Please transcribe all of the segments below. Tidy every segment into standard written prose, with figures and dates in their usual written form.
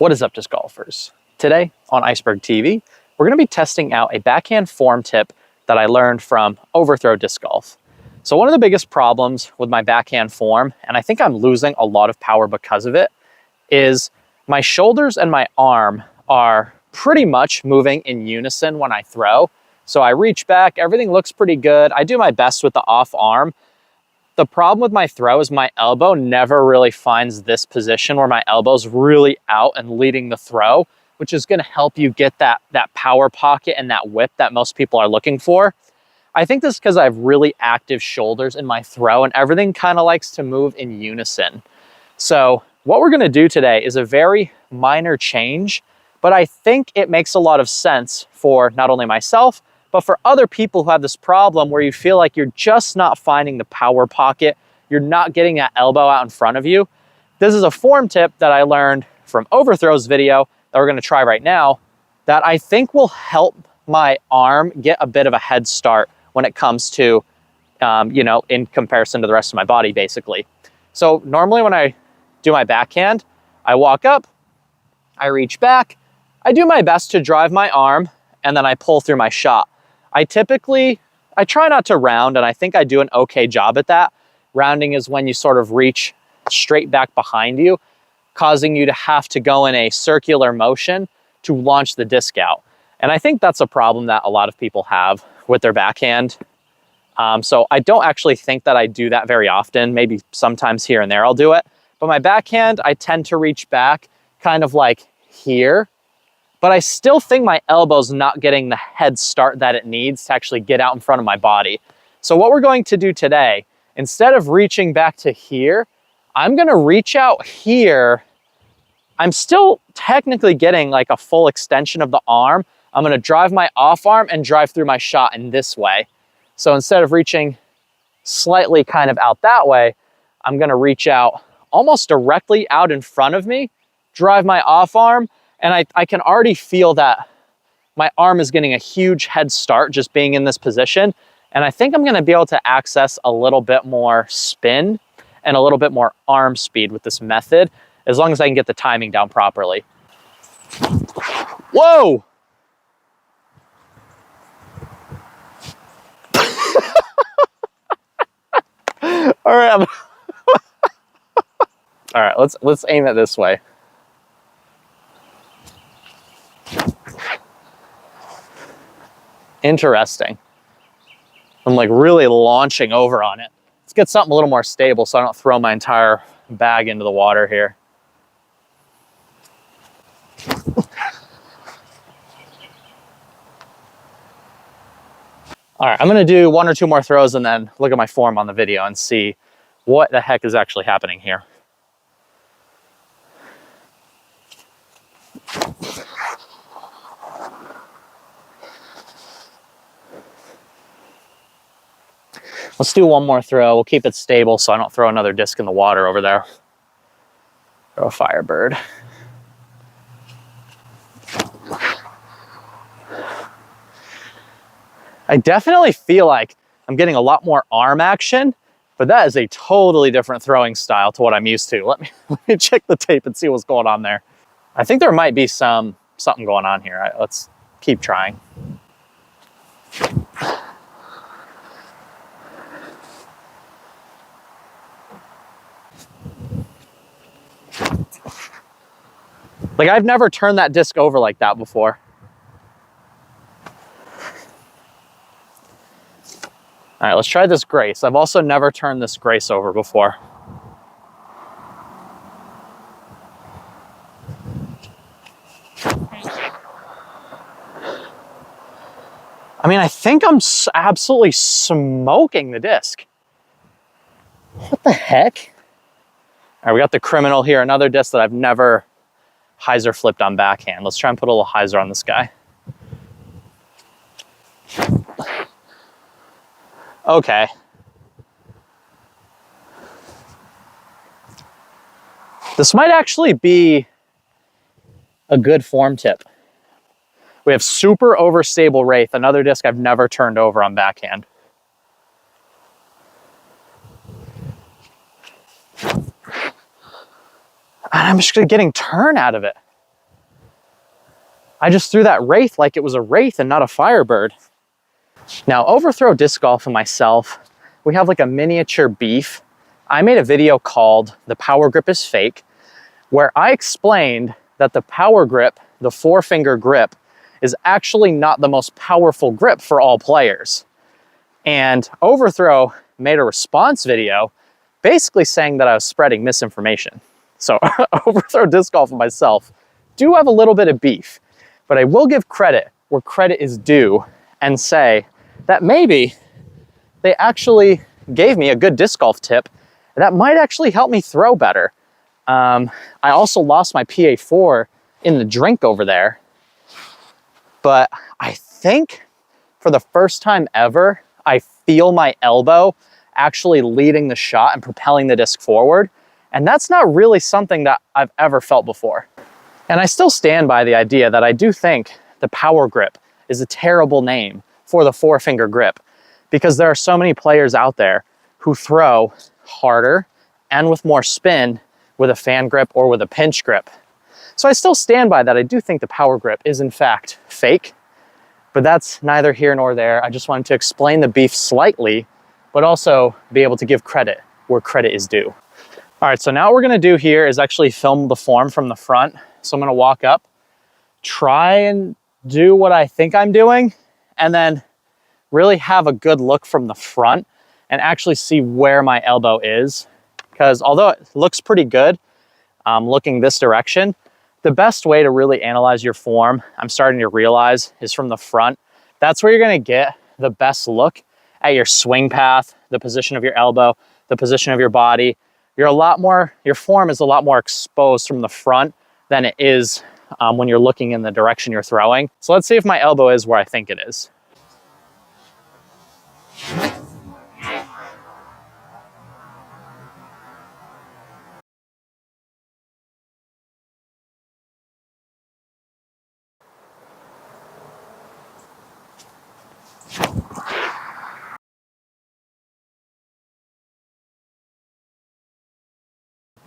What is up, disc golfers? Today on Iceberg TV, we're going to be testing out a backhand form tip that I learned from Overthrow disc golf. So one of the biggest problems with my backhand form, and I think I'm losing a lot of power because of it, is my shoulders and my arm are pretty much moving in unison when I throw. So I reach back, everything looks pretty good. I do my best with the off arm. The problem with my throw is my elbow never really finds this position where my elbow's really out and leading the throw, which is gonna help you get that power pocket and that whip that most people are looking for. I think this is because I have really active shoulders in my throw and everything kind of likes to move in unison. So what we're gonna do today is a very minor change, but I think it makes a lot of sense for not only myself, but for other people who have this problem where you feel like you're just not finding the power pocket, you're not getting that elbow out in front of you. This is a form tip that I learned from Overthrow's video that we're gonna try right now that I think will help my arm get a bit of a head start when it comes to, in comparison to the rest of my body, basically. So normally when I do my backhand, I walk up, I reach back, I do my best to drive my arm, and then I pull through my shot. I try not to round, and I think I do an okay job at that. Rounding is when you sort of reach straight back behind you, causing you to have to go in a circular motion to launch the disc out. And I think that's a problem that a lot of people have with their backhand. So I don't actually think that I do that very often. Maybe sometimes here and there I'll do it. But my backhand, I tend to reach back kind of like here. But I still think my elbow's not getting the head start that it needs to actually get out in front of my body. So what we're going to do today, instead of reaching back to here, I'm gonna reach out here. I'm still technically getting like a full extension of the arm. I'm gonna drive my off arm and drive through my shot in this way. So instead of reaching slightly kind of out that way, I'm gonna reach out almost directly out in front of me, drive my off arm, and I can already feel that my arm is getting a huge head start just being in this position. And I think I'm gonna be able to access a little bit more spin and a little bit more arm speed with this method, as long as I can get the timing down properly. Whoa! All right, all right, let's aim it this way. Interesting. I'm like really launching over on it. Let's get something a little more stable so I don't throw my entire bag into the water here. All right, I'm gonna do one or two more throws and then look at my form on the video and see what the heck is actually happening here. Let's do one more throw. We'll keep it stable so I don't throw another disc in the water over there. Throw a Firebird. I definitely feel like I'm getting a lot more arm action, but that is a totally different throwing style to what I'm used to. Let me check the tape and see what's going on there. I think there might be something going on here. Let's keep trying. Like, I've never turned that disc over like that before. All right, let's try this Grace. I've also never turned this Grace over before. I mean, I think I'm absolutely smoking the disc. What the heck? All right, we got the Criminal here, another disc that I've never hyzer flipped on backhand. Let's try and put a little hyzer on this guy. Okay. This might actually be a good form tip. We have super overstable Wraith, another disc I've never turned over on backhand. And I'm just getting turn out of it. I just threw that wraith like it was a wraith and not a firebird. Now, Overthrow Disc Golf and myself, we have like a miniature beef. I made a video called The Power Grip is Fake, where I explained that the power grip, the 4-finger grip, is actually not the most powerful grip for all players. And Overthrow made a response video basically saying that I was spreading misinformation. So Overthrow Disc Golf and myself do have a little bit of beef, but I will give credit where credit is due and say that maybe they actually gave me a good disc golf tip that might actually help me throw better. I also lost my PA4 in the drink over there, but I think for the first time ever, I feel my elbow actually leading the shot and propelling the disc forward. And that's not really something that I've ever felt before. And I still stand by the idea that I do think the power grip is a terrible name for the 4-finger grip, because there are so many players out there who throw harder and with more spin with a fan grip or with a pinch grip. So I still stand by that. I do think the power grip is in fact fake, but that's neither here nor there. I just wanted to explain the beef slightly, but also be able to give credit where credit is due. All right, so now what we're gonna do here is actually film the form from the front. So I'm gonna walk up, try and do what I think I'm doing, and then really have a good look from the front and actually see where my elbow is. Because although it looks pretty good looking this direction, the best way to really analyze your form, I'm starting to realize, is from the front. That's where you're gonna get the best look at your swing path, the position of your elbow, the position of your body. Your form is a lot more exposed from the front than it is when you're looking in the direction you're throwing. So let's see if my elbow is where I think it is.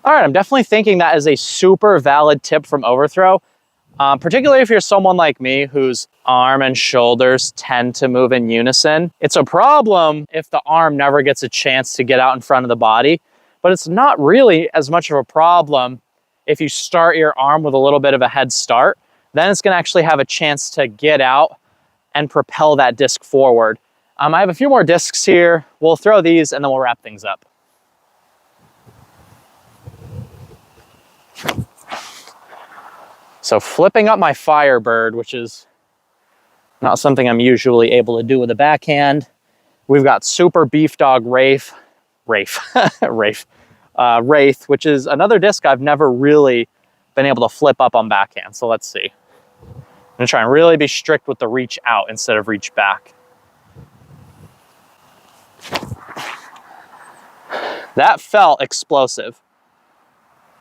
All right, I'm definitely thinking that is a super valid tip from Overthrow, particularly if you're someone like me whose arm and shoulders tend to move in unison. It's a problem if the arm never gets a chance to get out in front of the body, but it's not really as much of a problem if you start your arm with a little bit of a head start. Then it's gonna actually have a chance to get out and propel that disc forward. I have a few more discs here. We'll throw these and then we'll wrap things up. So flipping up my Firebird, which is not something I'm usually able to do with a backhand. We've got Super Beef Dog Wraith, which is another disc I've never really been able to flip up on backhand. So let's see. I'm gonna try and really be strict with the reach out instead of reach back. That felt explosive.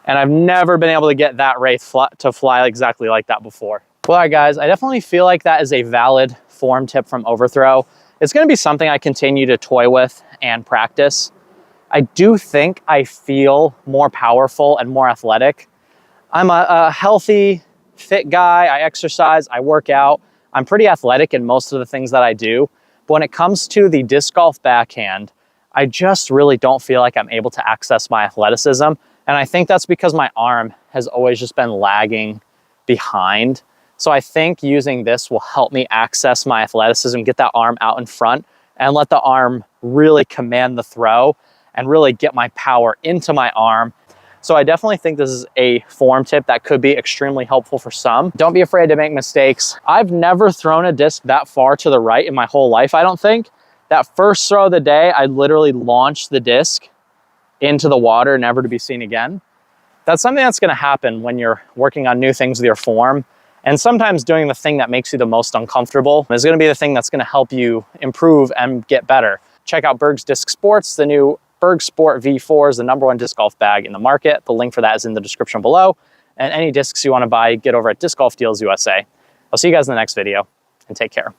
And I've never been able to get that Wraith to fly exactly like that before. Well, all right, guys, I definitely feel like that is a valid form tip from Overthrow. It's gonna be something I continue to toy with and practice. I do think I feel more powerful and more athletic. I'm a healthy, fit guy. I exercise, I work out. I'm pretty athletic in most of the things that I do. But when it comes to the disc golf backhand, I just really don't feel like I'm able to access my athleticism. And I think that's because my arm has always just been lagging behind. So I think using this will help me access my athleticism, get that arm out in front, and let the arm really command the throw and really get my power into my arm. So I definitely think this is a form tip that could be extremely helpful for some. Don't be afraid to make mistakes. I've never thrown a disc that far to the right in my whole life, I don't think. That first throw of the day, I literally launched the disc into the water, never to be seen again. That's something that's gonna happen when you're working on new things with your form. And sometimes doing the thing that makes you the most uncomfortable is gonna be the thing that's gonna help you improve and get better. Check out Berg's Disc Sports. The new Berg Sport V4 is the #1 disc golf bag in the market. The link for that is in the description below. And any discs you wanna buy, get over at Disc Golf Deals USA. I'll see you guys in the next video, and take care.